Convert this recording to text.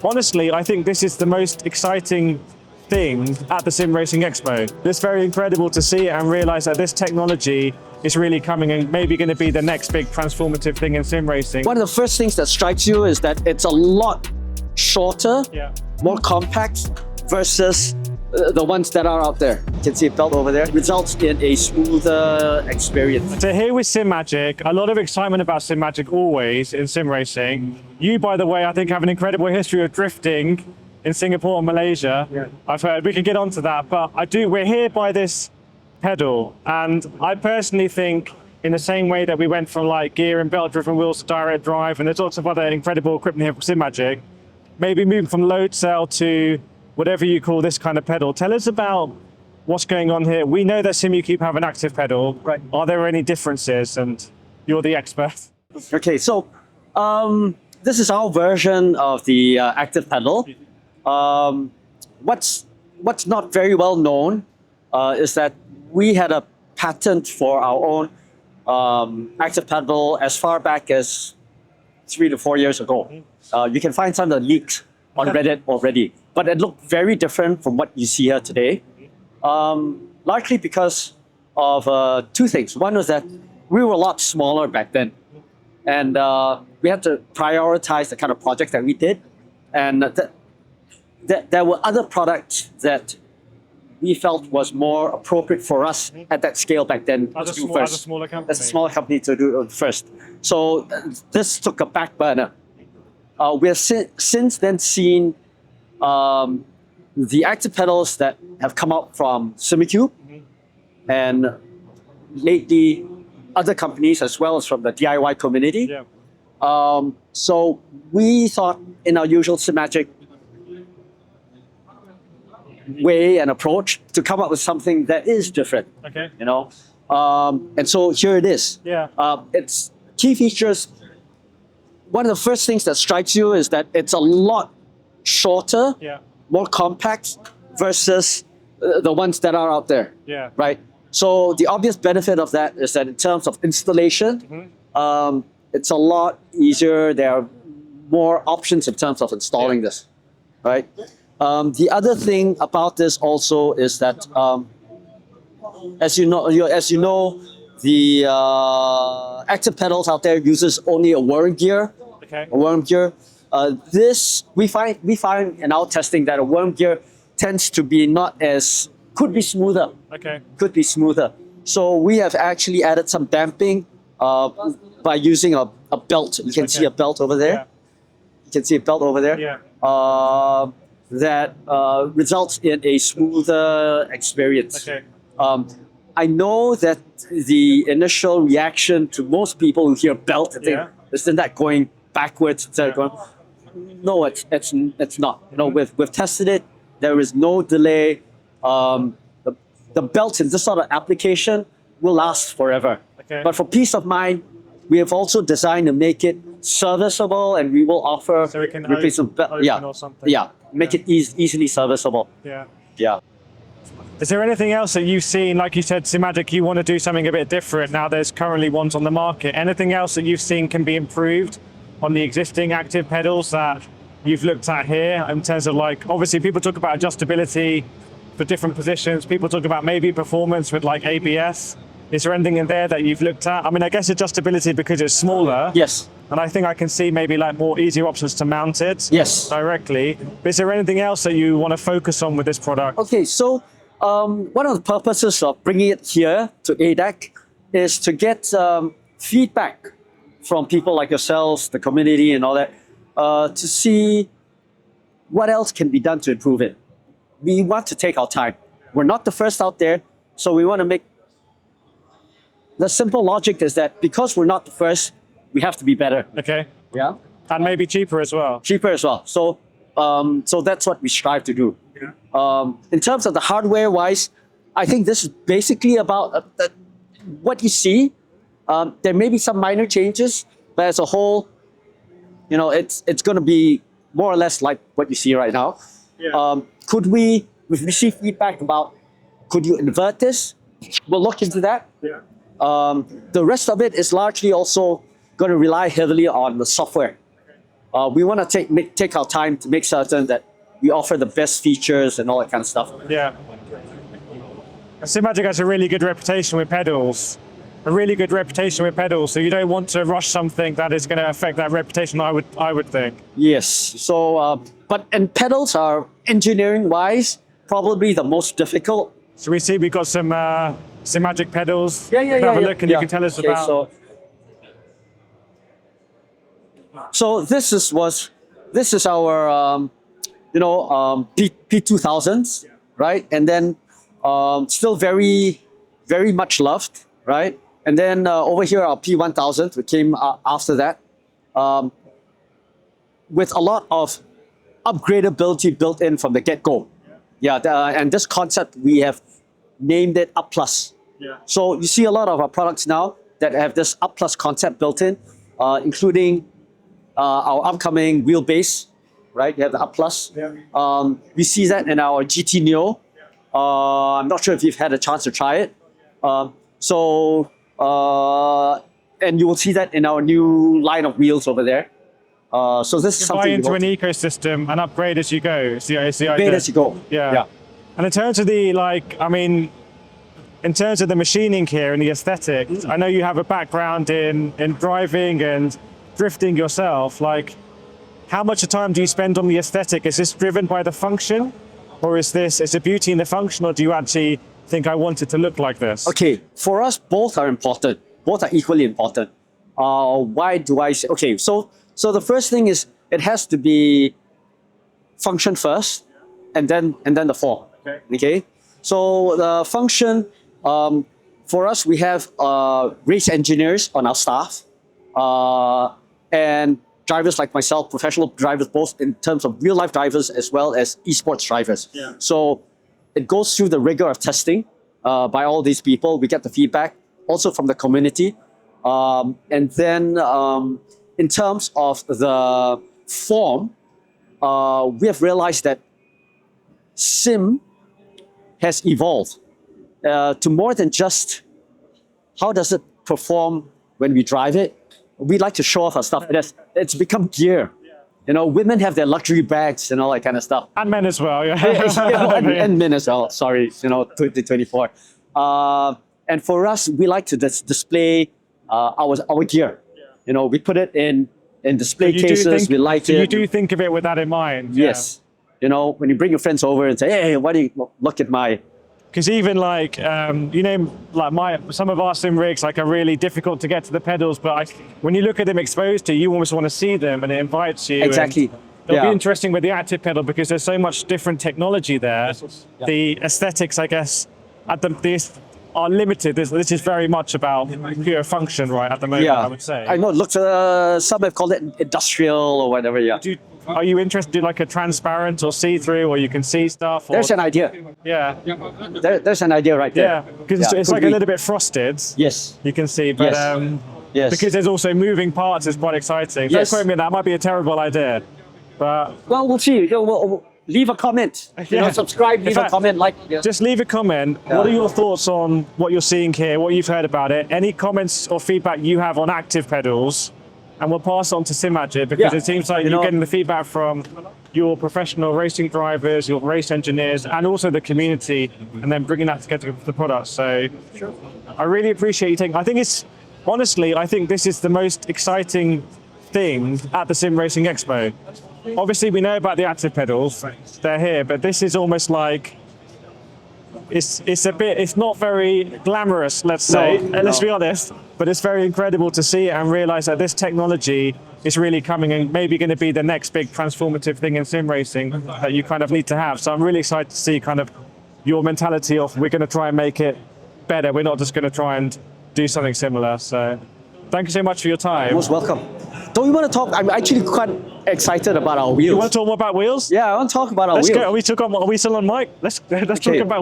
honestly, I think this is the most exciting thing at the Sim Racing Expo. It's very incredible to see it and realize that this technology is really coming and maybe going to be the next big transformative thing in sim racing. One of the first things that strikes you is that it's a lot shorter, more compact versus the ones that are out there. You can see a belt over there. It results in a smoother experience. So here with Simagic, a lot of excitement about Simagic always in sim racing. You, by the way, I think have an incredible history of drifting in Singapore and Malaysia. I've heard. We can get onto that, but we're here by this pedal, and I personally think in the same way that we went from like gear and belt driven wheels to direct drive, and there's lots of other incredible equipment here from Simagic, maybe moving from load cell to whatever you call this kind of pedal. Tell us about what's going on here. We know that Simucube have an active pedal. Right. Are there any differences? And you're the expert. Okay, so this is our version of the active pedal. What's not very well known is that we had a patent for our own active pedal as far back as 3 to 4 years ago. You can find some of the leaks on Reddit already, but it looked very different from what you see here today. Largely because of two things. One was that we were a lot smaller back then, and we had to prioritize the kind of projects that we did, and there were other products that we felt was more appropriate for us at that scale back then to do first. As a smaller company. As a smaller company to do it first. So this took a back burner. We have since then seen the active pedals that have come out from Simucube, and lately other companies as well as from the DIY community. So we thought in our usual Simagic way and approach to come up with something that is different. You know, and so here it is. Its key features. One of the first things that strikes you is that it's a lot shorter, more compact versus the ones that are out there. Right. So the obvious benefit of that is that in terms of installation, it's a lot easier. There are more options in terms of installing this. Right. The other thing about this also is that, as you know, the active pedals out there uses only a worm gear. A worm gear. This we find in our testing that a worm gear tends to be could be smoother. Could be smoother. So we have actually added some damping by using a belt. You can see a belt over there. You can see a belt over there. That results in a smoother experience. I know that the initial reaction to most people who hear belt, they think, isn't that going backwards instead of going? No, it's not. You know, we've tested it. There is no delay. The belt in this sort of application will last forever. But for peace of mind, we have also designed to make it serviceable, and we will offer replacement belt. Make it easily serviceable. Is there anything else that you've seen, like you said, Simagic, you want to do something a bit different? Now there's currently ones on the market. Anything else that you've seen can be improved on the existing active pedals that you've looked at here in terms of, like, obviously people talk about adjustability for different positions. People talk about maybe performance with like ABS. Is there anything in there that you've looked at? I mean, I guess adjustability because it's smaller. Yes. And I think I can see maybe like more easier options to mount it directly. But is there anything else that you want to focus on with this product? Okay, so one of the purposes of bringing it here to ADAC is to get feedback from people like yourselves, the community and all that, to see what else can be done to improve it. We want to take our time. We're not the first out there, so we want to make... The simple logic is that because we're not the first, we have to be better. Yeah. And maybe cheaper as well. Cheaper as well. So that's what we strive to do. In terms of the hardware-wise, I think this is basically about what you see. There may be some minor changes, but as a whole, you know, it's going to be more or less like what you see right now. We've received feedback about, could you invert this? We'll look into that. The rest of it is largely also going to rely heavily on the software. We want to take our time to make certain that we offer the best features and all that kind of stuff. Yeah. Simagic has a really good reputation with pedals. So you don't want to rush something that is going to affect that reputation, I would think. Yes. So, and pedals are engineering-wise probably the most difficult. So we've got some Simagic pedals. Yeah. Have a look and you can tell us about. So this is our P2000s, right? And then still very much loved, right? And then over here our P1000, which came after that, with a lot of upgradability built in from the get-go. And this concept we have named it Up Plus. So you see a lot of our products now that have this Up Plus concept built in, including our upcoming wheelbase, right? You have the Up Plus. We see that in our GT Neo. I'm not sure if you've had a chance to try it. And you will see that in our new line of wheels over there. So this is something buy into an ecosystem and upgrade as you go. It's the idea. Upgrade as you go. Yeah. And in terms of in terms of the machining here and the aesthetics, I know you have a background in driving and drifting yourself. Like, how much time do you spend on the aesthetic? Is this driven by the function, or is the beauty in the function, or do you actually think I want it to look like this? Okay, for us, both are important. Both are equally important. Why do I say? Okay, so the first thing is it has to be function first, and then the form. Okay. So the function, for us, we have race engineers on our staff, and drivers like myself, professional drivers, both in terms of real life drivers as well as esports drivers. So it goes through the rigor of testing by all these people. We get the feedback also from the community. And then in terms of the form, we have realized that sim has evolved to more than just how does it perform when we drive it. We like to show off our stuff. It's become gear. Women have their luxury bags and all that kind of stuff. And men as well, and men as well. Sorry, 2024. And for us, we like to display our gear. We put it in display cases. We like it. You do think of it with that in mind. Yes. When you bring your friends over and say, "Hey, why do you look at my?" Because even some of our sim rigs are really difficult to get to the pedals, but when you look at them exposed to you, almost want to see them, and it invites you. Exactly. It'll be interesting with the active pedal because there's so much different technology there. The aesthetics, I guess, are limited. This is very much about pure function, right? At the moment, I would say. I know. Look, some have called it industrial or whatever. Yeah. Are you interested in like a transparent or see-through, or you can see stuff? There's an idea. Yeah. There's an idea right there. Yeah, because it's like a little bit frosted. Yes. You can see, but because there's also moving parts, it's quite exciting. Don't quote me, that might be a terrible idea, but we'll see. We'll leave a comment. Subscribe, leave a comment, like. Just leave a comment. What are your thoughts on what you're seeing here? What you've heard about it? Any comments or feedback you have on active pedals? And we'll pass on to Simagic because it seems like you're getting the feedback from your professional racing drivers, your race engineers, and also the community, and then bringing that together with the product. So I really appreciate you taking. I think this is the most exciting thing at the Sim Racing Expo. Obviously, we know about the active pedals; they're here, but this is almost like. It's not very glamorous, let's say, let's be honest, but it's very incredible to see it and realize that this technology is really coming and maybe going to be the next big transformative thing in sim racing that you kind of need to have. So I'm really excited to see kind of your mentality of we're going to try and make it better. We're not just going to try and do something similar. So thank you so much for your time. You're most welcome. Don't you want to talk? I'm actually quite excited about our wheels. You want to talk more about wheels? Yeah, I want to talk about our wheels. Go. Are we still on mic? Let's talk about